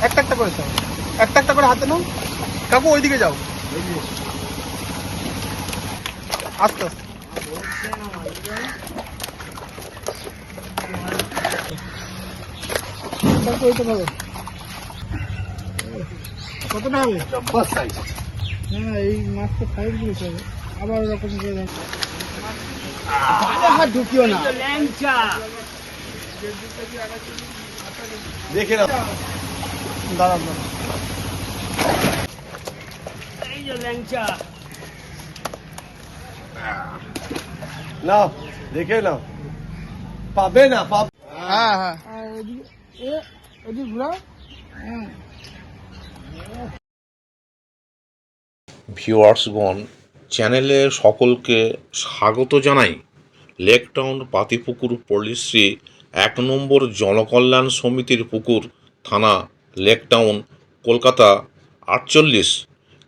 একটা একটা করে চাও, একটা একটা করে হাতে নাও। কাকু ওইদিকে যাও, আস্তে আস্তে। কতটা হবে? হ্যাঁ, এই মাছটা সাইজ দিয়েছে, আবার ওরকম করে হাত ঢুকিও না। দেখে নাও, দাঁড়ান দাঁড়ান। এই যে ল্যাংচা নাও, দেখে নাও, পাবে না পাবে। হ্যাঁ হ্যাঁ, এদিকে ঘুরাও। ভিউয়ার্সগণ, চ্যানেলে সকলকে স্বাগত জানাই। লেকটাউন পাতিপুকুর পল্লীশ্রী 1 নম্বর জনকল্যাণ সমিতির পুকুর, থানা লেকটাউন, কলকাতা 48।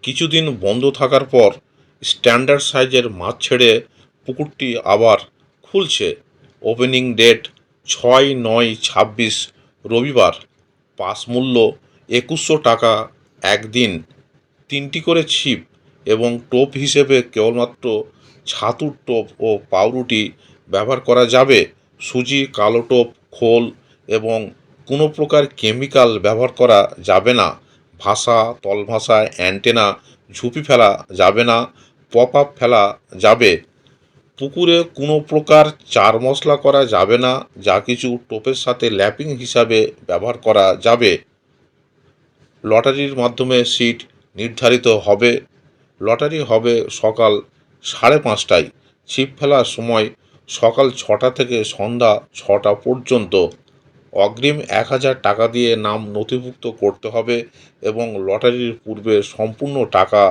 কিছুদিন বন্ধ থাকার পর স্ট্যান্ডার্ড সাইজের মাছ ছেড়ে পুকুরটি আবার খুলছে। ওপেনিং ডেট 6/9/26 রবিবার। পাস মূল্য 2100 টাকা একদিন। 3টি করে ছিপ এবং টোপ হিসেবে কেবলমাত্র ছাতুর টোপ ও পাউরুটি ব্যবহার করা যাবে। সুজি, কালো টোপ, খোল এবং কোনো প্রকার কেমিক্যাল ব্যবহার করা যাবে না। ভাষা, তলভাষা, অ্যান্টেনা, ঝুপি ফেলা যাবে না, পপ আপ ফেলা যাবে। পুকুরে কোনো প্রকার চার মশলা করা যাবে না, যা কিছু টোপের সাথে ল্যাপিং হিসাবে ব্যবহার করা যাবে। লটারির মাধ্যমে সিট নির্ধারিত হবে। লটারি হবে সকাল 5:30টায়। ছিপ ফেলার সময় সকাল 6টা থেকে সন্ধ্যা 6টা পর্যন্ত। অগ্রিম 1000 টাকা দিয়ে নাম নথিভুক্ত করতে হবে এবং লটারির পূর্বে সম্পূর্ণ টাকা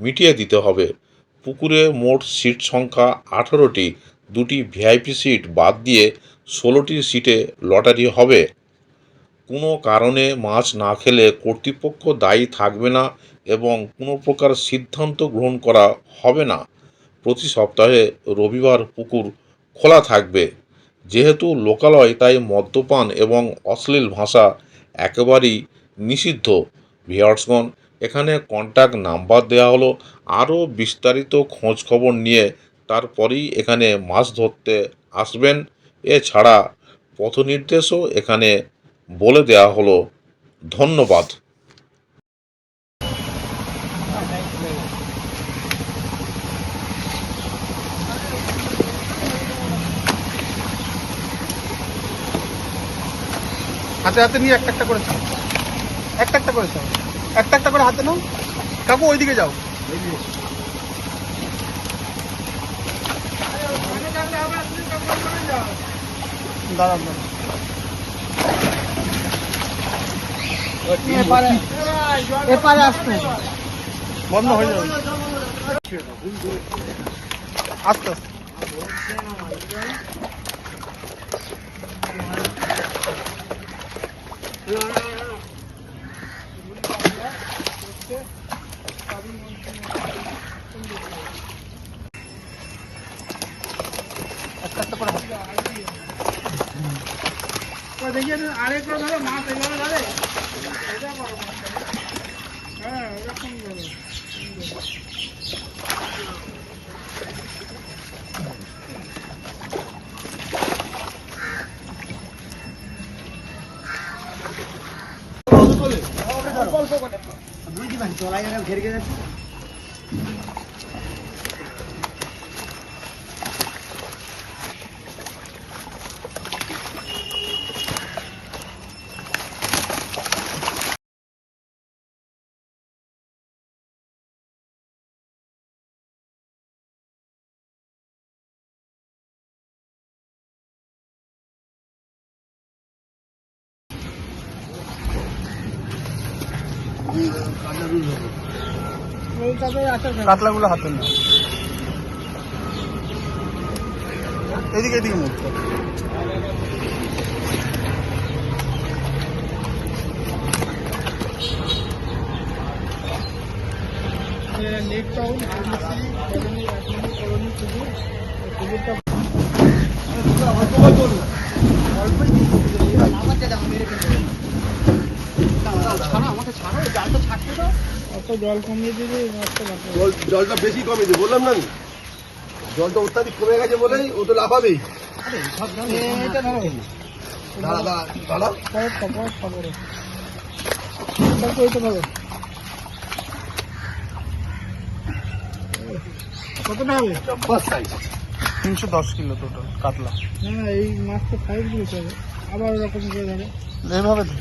মিটিয়ে দিতে হবে। পুকুরে মোট সিট সংখ্যা 18টি। 2টি ভিআইপি সিট বাদ দিয়ে 16টি সিটে লটারি হবে। কোনো কারণে মাছ না খেলে কর্তৃপক্ষ দায়ী থাকবে না এবং কোনো প্রকার সিদ্ধান্ত গ্রহণ করা হবে না। প্রতি সপ্তাহে রবিবার পুকুর খোলা থাকবে। যেহেতু লোকালয়, তাই মদ্যপান এবং অশ্লীল ভাষা একেবারেই নিষিদ্ধ। ভিউয়ার্সগণ, এখানে কন্ট্যাক্ট নাম্বার দেওয়া হলো। আরও বিস্তারিত খোঁজ খবর নিয়ে তারপরেই এখানে মাছ ধরতে আসবেন। এছাড়া পথনির্দেশও এখানে বলে দেওয়া হলো। ধন্যবাদ। হাতে হাতে নিয়ে একটা একটা করে চাও, একটা একটা করে চাও, একটা একটা করে হাতে নাও। কাকু ওইদিকে যাও, দাঁড়ান দাঁড়ান। এপারে আসতে বন্ধ হয়ে যাবে, আস্তে আস্তে। দেখিয়ে আরেক ধরো মাছ এইভাবে ধরে, হ্যাঁ এরকম ধরো। চলাই ঘেরে গেছে। কাতলাগুলো হাতে না, এদিকে এদিকে মুখ লেকটাউন কলোনি পুকুরটা অল্পই অত জল কমিয়ে দিলে মাছটা বাঁচবে। জলটা বেশি কমে দিয়ে বললাম না আমি, জলটা অত্যাধিক কমে গেছে বলেই ও তো লাফাবেই। এটা ধরো দাঁড়া দাঁড়া দাঁড়া, খবর ওইটা ধরো। কতটা হবে? বাস সাইজ 310 কিলো টোটাল কাতলা। না এই মাছটা সাইজ দিতে হবে, আবার ওরকম করে ধরো। এইভাবে তো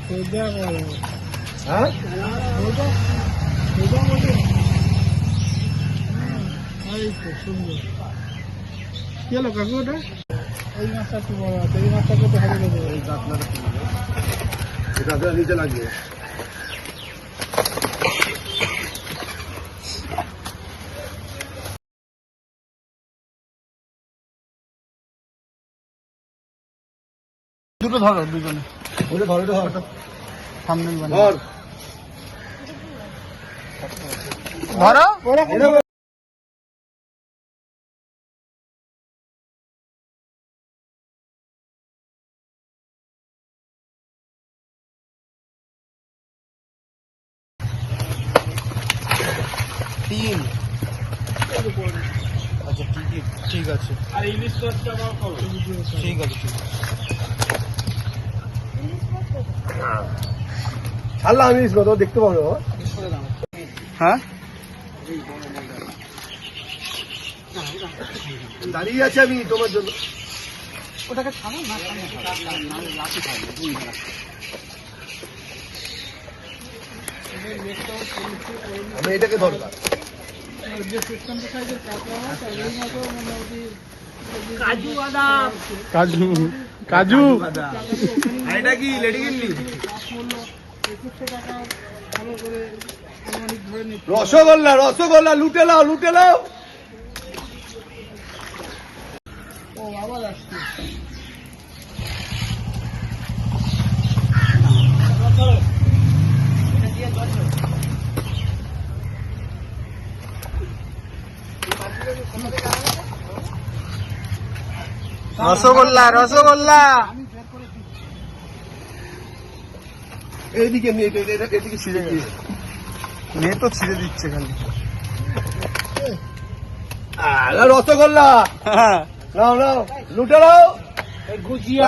সোজা করো। হ্যাঁ সোজা সোজা বলে। এই তো সুন্দর। কি হলো কাকু ওটা? এই মাছটা একটু বড় আছে, এই মাছটা কত হবে দেবো? এই কাতলাটা এটা তো নিচে লাগবে। দুটো ধরো দুজনে ওটা ধর, এটা ধর, থাম্বনেল বানিয়ে ধর। ধরো। এরকম তিন। আচ্ছা ঠিক আছে। আর ইলিশ মাছটা ঠিক আছে ঠিক আছে। ছাড়লাম আমি কত দেখতে পাবো। হ্যাঁ দাঁড়িয়ে আছে আমি তোমার জন্য। ওটাকে ছাড়ো না, আমি এটাকে দরকার। যে সিস্টেমটা সাইজের কাঁচা মাছ আর এই মাছও মোটামুটি কাজু কাজু এটা কি লেডি কিনলি? মূল্য 2100 টাকা ভালো করে আনুমানিক ধরে নিচ্ছি। রসগোল্লা রসগোল্লা লুটে নাও লুটে নাও। ও আবার আসছে। রসগোল্লা রসগোল্লা। এইদিকে নিয়ে এদিকে ছিঁড়ে গেছে। মেয়ে তো ছিঁড়ে দিচ্ছে খালি। রসগোল্লা হ্যাঁ নাও নাও লুটে নাও। গুজিয়া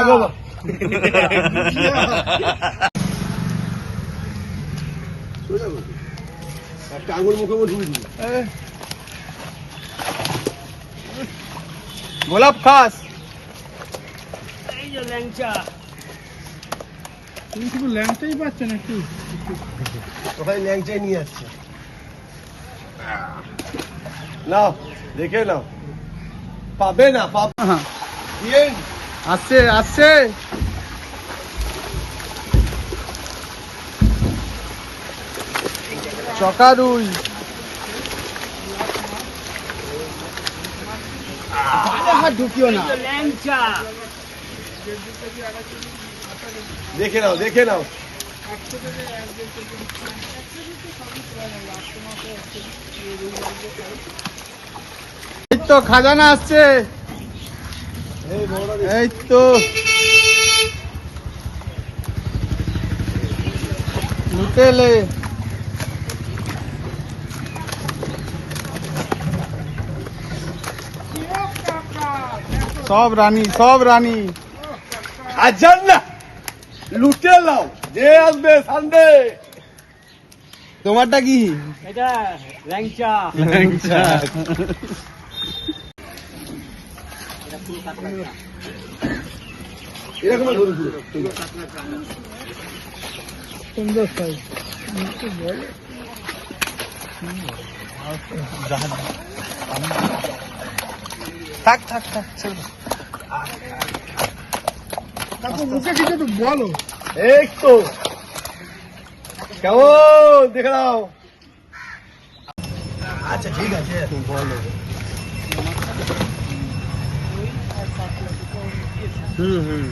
একটা আঙুল মুখে মুখে ঢুকে দিই। গোলাপ খাস। তুমি শুধু ল্যাংটাই পাচ্ছ নাকি? ওখানে ল্যাংচাই নিয়ে আসছে। নাও দেখে নাও, পাবে না পাবে। হ্যাঁ দিয়ে আসছে আসছে। চকা রুই। হাত ঢুকিও না। দেখে নাও দেখে নাও। এই তো খাজানা আসছে। এই বড়টা এই তো লুটেলে। সব রানী সব রানী। আর যান না, লুটে নাও যে আসবে সানডে। তোমারটা কি? এটা ল্যাংচা। এরকম সুন্দর সাইজ। থাক থাক থাক ছেড়ে দাও। কাকু মুখে কিছু একটু বলো। এই তো কেমন দেখে নাও। আচ্ছা ঠিক আছে বলো। হুম